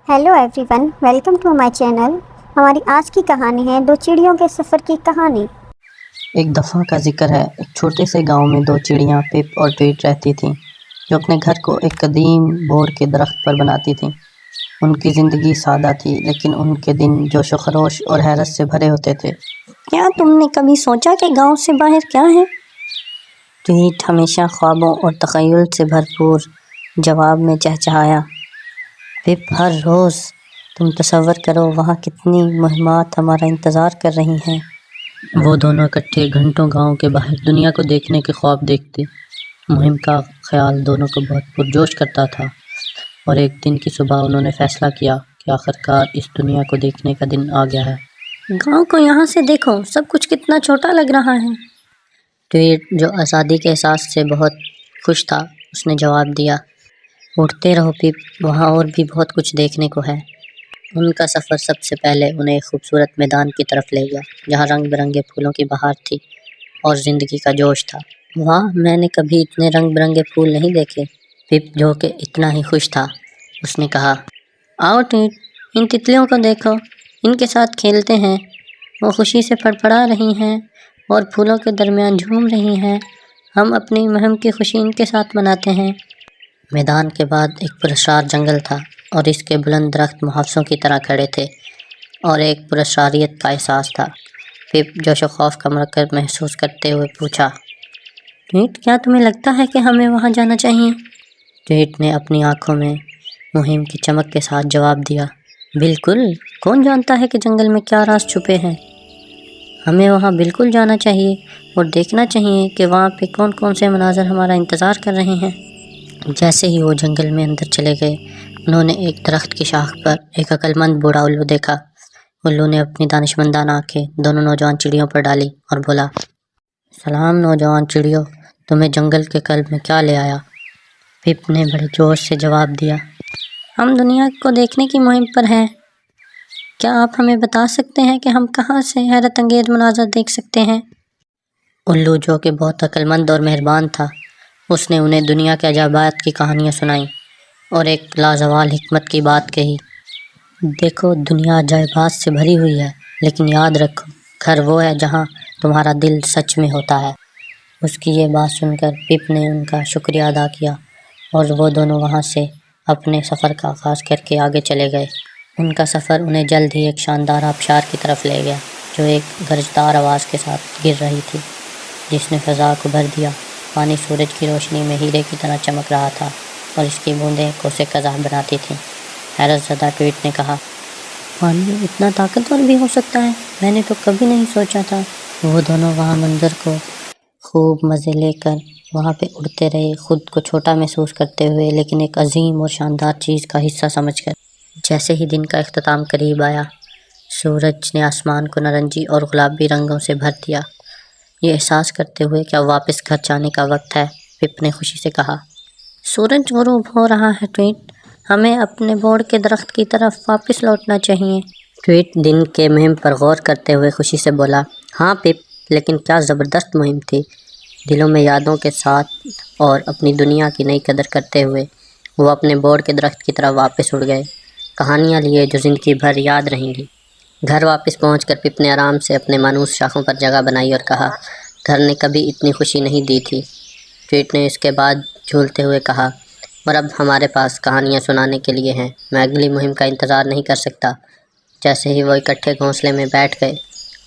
Hello everyone, welcome to my channel. हमारी आज की कहानी है दो चिड़ियों के सफ़र की कहानी। एक दफ़ा का जिक्र है। एक छोटे से गांव में दो चिड़ियां पिप और ट्वीट रहती थीं, जो अपने घर को एक कदीम बोर के दरख्त पर बनाती थीं। उनकी ज़िंदगी सादा थी, लेकिन उनके दिन जोश व खरोश और हैरत से भरे होते थे। क्या तुमने कभी सोचा कि गांव से बाहर क्या है? ट्वीट हमेशा ख्वाबों और तख़य्युल से भरपूर जवाब में चहचहाया। पिप, हर रोज़ तुम तसव्वुर करो वहाँ कितनी मुहिमात हमारा इंतज़ार कर रही हैं। वो दोनों इकट्ठे घंटों गांव के बाहर दुनिया को देखने के ख्वाब देखते। मुहिम का ख्याल दोनों को बहुत पुरजोश करता था, और एक दिन की सुबह उन्होंने फैसला किया कि आखिरकार इस दुनिया को देखने का दिन आ गया है। गांव को यहाँ से देखो, सब कुछ कितना छोटा लग रहा है। ट्वीट, जो आज़ादी के एहसास से बहुत खुश था, उसने जवाब दिया, उड़ते रहो पिप, वहाँ और भी बहुत कुछ देखने को है। उनका सफ़र सबसे पहले उन्हें एक खूबसूरत मैदान की तरफ ले गया, जहाँ रंग बिरंगे फूलों की बहार थी और ज़िंदगी का जोश था। वाह, मैंने कभी इतने रंग बिरंगे फूल नहीं देखे। पिप, जो कि इतना ही खुश था, उसने कहा, आओ ट्वीट, इन तितलियों को देखो, इनके साथ खेलते हैं। वो खुशी से फड़फड़ा रही हैं और फूलों के दरमियान झूम रही हैं। हम अपनी मुहिम की खुशी इनके साथ मनाते हैं। मैदान के बाद एक पुरस्कार जंगल था, और इसके बुलंद दरख्त मुहावसों की तरह खड़े थे, और एक पुरस्कारियत का एहसास था। पिप जोश व खौफ का मरकज़ महसूस करते हुए पूछा, ट्वीट, क्या तुम्हें लगता है कि हमें वहाँ जाना चाहिए? ट्वीट ने अपनी आंखों में मुहिम की चमक के साथ जवाब दिया, बिल्कुल, कौन जानता है कि जंगल में क्या राज छुपे हैं। हमें वहाँ बिल्कुल जाना चाहिए और देखना चाहिए कि वहाँ पे कौन कौन से मनाज़र हमारा इंतज़ार कर रहे हैं। जैसे ही वो जंगल में अंदर चले गए, उन्होंने एक दरख्त की शाख पर एक अक्लमंद बूढ़ा उल्लू देखा। उल्लू ने अपनी दानिशमंदाना आंखें दोनों नौजवान चिड़ियों पर डाली और बोला, सलाम नौजवान चिड़ियों, तुम्हें जंगल के कल्ब में क्या ले आया? पिप ने बड़े जोश से जवाब दिया, हम दुनिया को देखने की मुहिम पर हैं। क्या आप हमें बता सकते हैं कि हम कहाँ से हैरत अंगेज़ मनाज़र देख सकते हैं? उल्लू, जो कि बहुत अक्लमंद और मेहरबान था, उसने उन्हें दुनिया के अजायबात की कहानियाँ सुनाई और एक लाजवाल हिकमत की बात कही। देखो, दुनिया अजायबात से भरी हुई है, लेकिन याद रखो, घर वो है जहाँ तुम्हारा दिल सच में होता है। उसकी ये बात सुनकर पिप ने उनका शुक्रिया अदा किया, और वो दोनों वहाँ से अपने सफ़र का आगाज़ करके आगे चले गए। उनका सफ़र उन्हें जल्द ही एक शानदार आबशार की तरफ ले गया, जो एक गरजदार आवाज़ के साथ गिर रही थी, जिसने फ़ज़ा को भर दिया। पानी सूरज की रोशनी में हीरे की तरह चमक रहा था, और इसकी बूंदें कोसे कज़ाह बनाती थीं। हैरत ज़दा ट्वीट ने कहा, पानी इतना ताकतवर भी हो सकता है, मैंने तो कभी नहीं सोचा था। वो दोनों वहाँ मंजर को खूब मज़े लेकर वहाँ पे उड़ते रहे, खुद को छोटा महसूस करते हुए, लेकिन एक अजीम और शानदार चीज़ का हिस्सा समझकर। जैसे ही दिन का इख्तिताम करीब आया, सूरज ने आसमान को नारंगी और गुलाबी रंगों से भर दिया। ये एहसास करते हुए कि अब वापस घर जाने का वक्त है, पिप ने खुशी से कहा, सूरज गुरूब हो रहा है ट्वीट, हमें अपने बोर्ड के दरख्त की तरफ वापस लौटना चाहिए। ट्वीट दिन के मुहिम पर गौर करते हुए खुशी से बोला, हाँ पिप, लेकिन क्या ज़बरदस्त मुहिम थी। दिलों में यादों के साथ और अपनी दुनिया की नई कदर करते हुए वो अपने बोर्ड के दरख्त की तरफ वापस उड़ गए, कहानियाँ लिए जो ज़िंदगी भर याद रहेंगी। घर वापस पहुंचकर पिप ने आराम से अपने मानूस शाखों पर जगह बनाई और कहा, घर ने कभी इतनी खुशी नहीं दी थी। ट्वीट ने इसके बाद झूलते हुए कहा, और अब हमारे पास कहानियाँ सुनाने के लिए हैं, मैं अगली मुहिम का इंतज़ार नहीं कर सकता। जैसे ही वो इकट्ठे घोंसले में बैठ गए,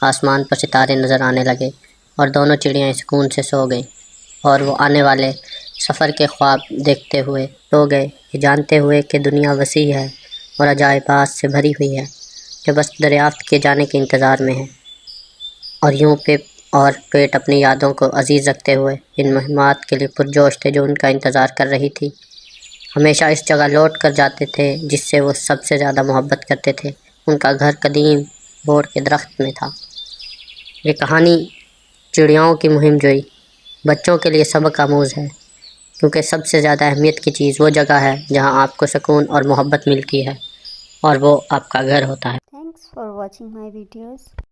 आसमान पर सितारे नज़र आने लगे, और दोनों चिड़ियाँ सुकून से सो गईं, और वो आने वाले सफ़र के ख्वाब देखते हुए सो गए, ये जानते हुए कि दुनिया वसी है और अजायबात से भरी हुई है, जो बस दरियाफ्त किए जाने के इंतज़ार में है। और यूं पिप और ट्वीट अपनी यादों को अजीज़ रखते हुए इन मुहिमात के लिए पुरजोश थे, जो उनका इंतज़ार कर रही थी। हमेशा इस जगह लौट कर जाते थे जिससे वो सबसे ज़्यादा मोहब्बत करते थे। उनका घर कदीम बोर के दरख्त में था। ये कहानी चिड़ियाओं की मुहिम जोई बच्चों के लिए सबक आमूज़ है, क्योंकि सबसे ज़्यादा अहमियत की चीज़ वो जगह है जहां आपको सुकून और मोहब्बत मिलती है, और वो आपका घर होता है। Thanks for watching my videos.